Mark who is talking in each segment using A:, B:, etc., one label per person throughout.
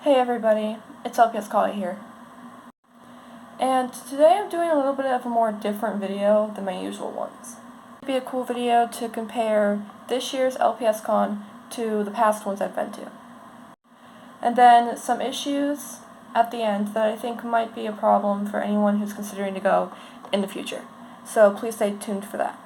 A: Hey everybody, it's LPSCon here. And today I'm doing a little bit of a more different video than my usual ones. It'd be a cool video to compare this year's LPSCon to the past ones I've been to. And then some issues at the end that I think might be a problem for anyone who's considering to go in the future. So please stay tuned for that.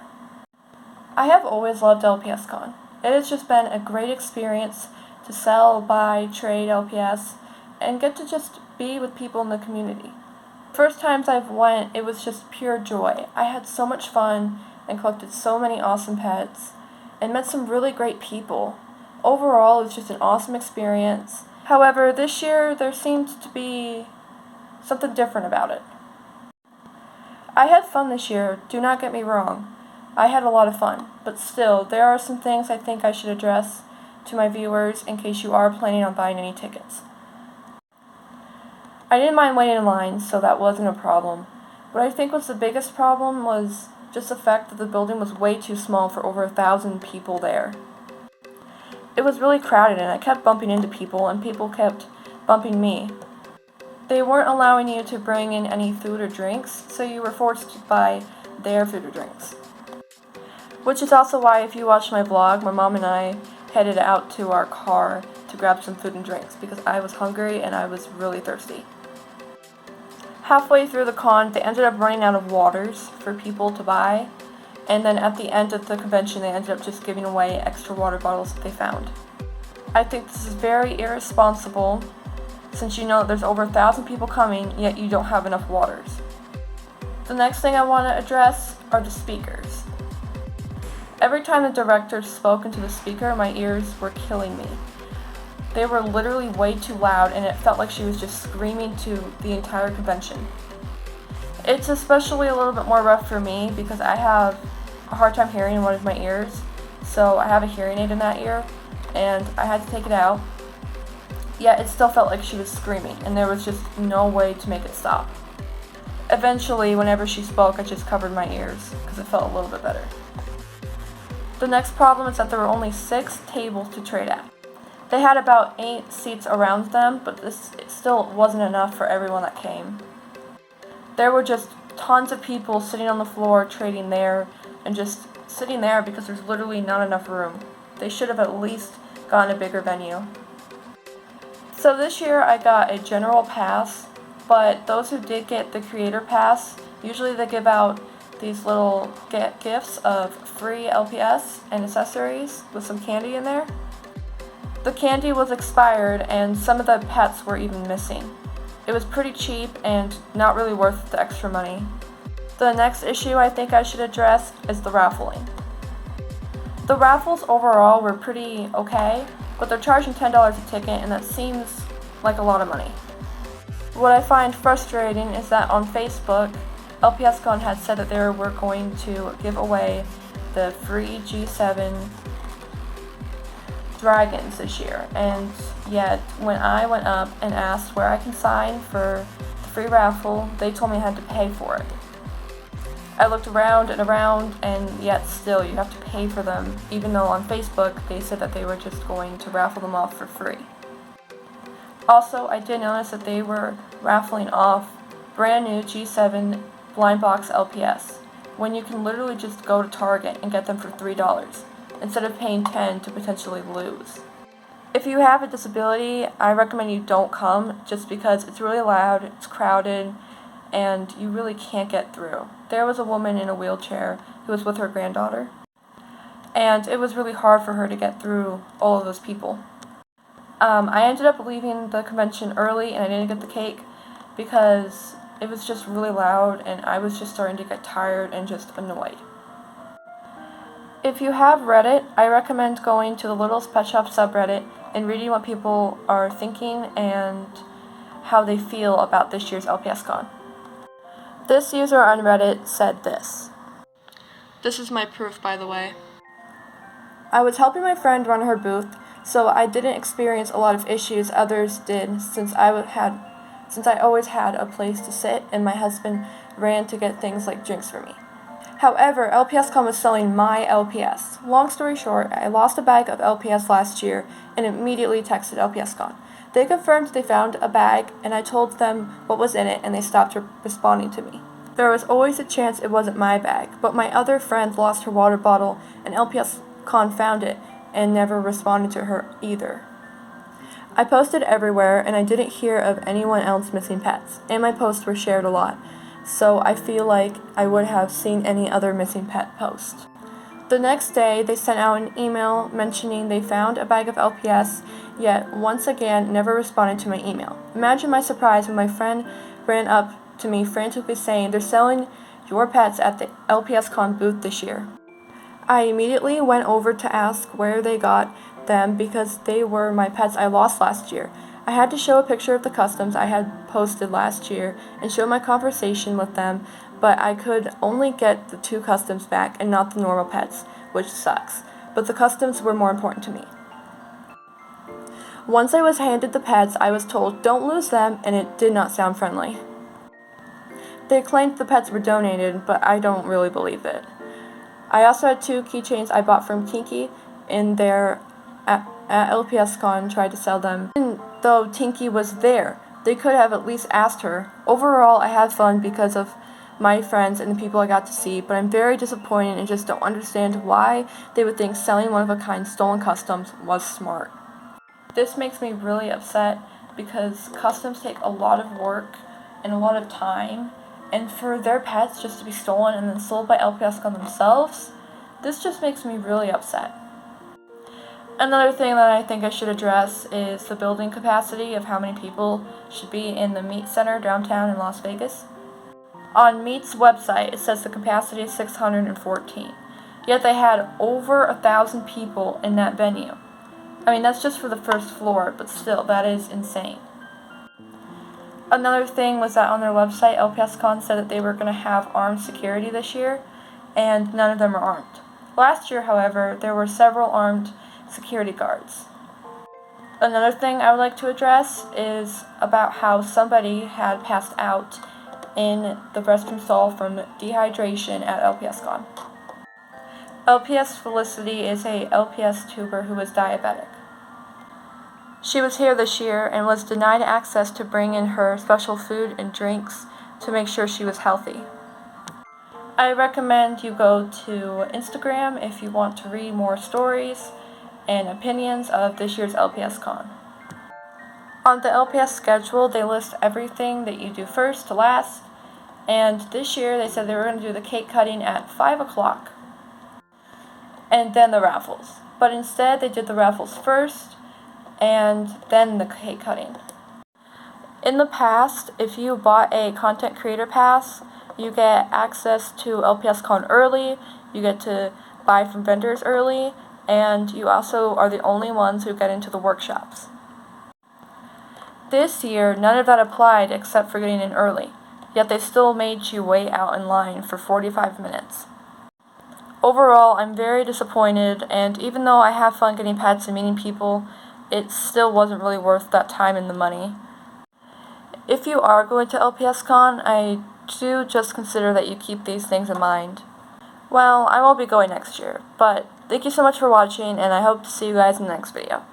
A: I have always loved LPSCon. It has just been a great experience to sell, buy, trade LPS, and get to just be with people in the community. First times I've went, it was just pure joy. I had so much fun and collected so many awesome pets and met some really great people. Overall, it was just an awesome experience. However, this year there seemed to be something different about it. I had fun this year, do not get me wrong. I had a lot of fun, but still, there are some things I think I should address to my viewers in case you are planning on buying any tickets. I didn't mind waiting in line, so that wasn't a problem. What I think was the biggest problem was just the fact that the building was way too small for over 1,000 people there. It was really crowded and I kept bumping into people and people kept bumping me. They weren't allowing you to bring in any food or drinks, so you were forced to buy their food or drinks. Which is also why, if you watched my vlog, my mom and I headed out to our car to grab some food and drinks because I was hungry and I was really thirsty. Halfway through the con, they ended up running out of waters for people to buy, and then at the end of the convention, they ended up just giving away extra water bottles that they found. I think this is very irresponsible, since you know there's over 1,000 people coming, yet you don't have enough waters. The next thing I want to address are the speakers. Every time the director spoke into the speaker, my ears were killing me. They were literally way too loud, and it felt like she was just screaming to the entire convention. It's especially a little bit more rough for me because I have a hard time hearing in one of my ears, so I have a hearing aid in that ear, and I had to take it out. Yet it still felt like she was screaming, and there was just no way to make it stop. Eventually, whenever she spoke, I just covered my ears because it felt a little bit better. The next problem is that there were only 6 tables to trade at. They had about 8 seats around them, but this still wasn't enough for everyone that came. There were just tons of people sitting on the floor trading there and just sitting there because there's literally not enough room. They should have at least gotten a bigger venue. So this year I got a general pass, but those who did get the creator pass, usually they give out these little gifts of free LPS and accessories with some candy in there. The candy was expired and some of the pets were even missing. It was pretty cheap and not really worth the extra money. The next issue I think I should address is the raffling. The raffles overall were pretty okay, but they're charging $10 a ticket and that seems like a lot of money. What I find frustrating is that on Facebook, LPSCon had said that they were going to give away the free G7 dragons this year, and yet when I went up and asked where I can sign for the free raffle, they told me I had to pay for it. I looked around and yet still you have to pay for them, even though on Facebook they said that they were just going to raffle them off for free. Also, I did notice that they were raffling off brand new G7 blind box LPS, when you can literally just go to Target and get them for $3, instead of paying $10 to potentially lose. If you have a disability, I recommend you don't come, just because it's really loud, it's crowded, and you really can't get through. There was a woman in a wheelchair who was with her granddaughter, and it was really hard for her to get through all of those people. I ended up leaving the convention early and I didn't get the cake because it was just really loud and I was just starting to get tired and just annoyed. If you have Reddit, I recommend going to the Littlest Pet Shop subreddit and reading what people are thinking and how they feel about this year's LPSCon. This user on Reddit said this. This is my proof, by the way. I was helping my friend run her booth, so I didn't experience a lot of issues others did since I always had a place to sit and my husband ran to get things like drinks for me. However, LPSCon was selling my LPS. Long story short, I lost a bag of LPS last year and immediately texted LPSCon. They confirmed they found a bag, and I told them what was in it, and they stopped responding to me. There was always a chance it wasn't my bag, but my other friend lost her water bottle, and LPSCon found it and never responded to her either. I posted everywhere, and I didn't hear of anyone else missing pets, and my posts were shared a lot, so I feel like I would have seen any other missing pet post. The next day, they sent out an email mentioning they found a bag of LPS, yet once again never responded to my email. Imagine my surprise when my friend ran up to me frantically saying they're selling your pets at the LPSCon booth this year. I immediately went over to ask where they got them because they were my pets I lost last year. I had to show a picture of the customs I had posted last year and show my conversation with them, but I could only get the 2 customs back and not the normal pets, which sucks. But the customs were more important to me. Once I was handed the pets, I was told, "Don't lose them," and it did not sound friendly. They claimed the pets were donated, but I don't really believe it. I also had 2 keychains I bought from Tinky, and there at LPSCon tried to sell them. Even though Tinky was there, they could have at least asked her. Overall, I had fun because of my friends and the people I got to see, but I'm very disappointed and just don't understand why they would think selling one-of-a-kind stolen customs was smart. This makes me really upset because customs take a lot of work and a lot of time, and for their pets just to be stolen and then sold by LPSCon themselves, this just makes me really upset. Another thing that I think I should address is the building capacity of how many people should be in the Meat Center downtown in Las Vegas. On Meat's website, it says the capacity is 614, yet they had over 1,000 people in that venue. I mean, that's just for the first floor, but still, that is insane. Another thing was that on their website, LPSCon said that they were going to have armed security this year, and none of them are armed. Last year, however, there were several armed security guards. Another thing I would like to address is about how somebody had passed out in the restroom stall from dehydration at LPSCon. LPS Felicity is a LPS tuber who was diabetic. She was here this year and was denied access to bring in her special food and drinks to make sure she was healthy. I recommend you go to Instagram if you want to read more stories and opinions of this year's LPSCon. On the LPS schedule, they list everything that you do first to last, and this year they said they were going to do the cake cutting at 5 o'clock, and then the raffles. But instead, they did the raffles first, and then the cake cutting. In the past, if you bought a content creator pass, you get access to LPSCon early, you get to buy from vendors early, and you also are the only ones who get into the workshops. This year, none of that applied except for getting in early, yet they still made you wait out in line for 45 minutes. Overall, I'm very disappointed, and even though I have fun getting pets and meeting people, it still wasn't really worth that time and the money. If you are going to LPSCon, I do just consider that you keep these things in mind. Well, I won't be going next year, but thank you so much for watching, and I hope to see you guys in the next video.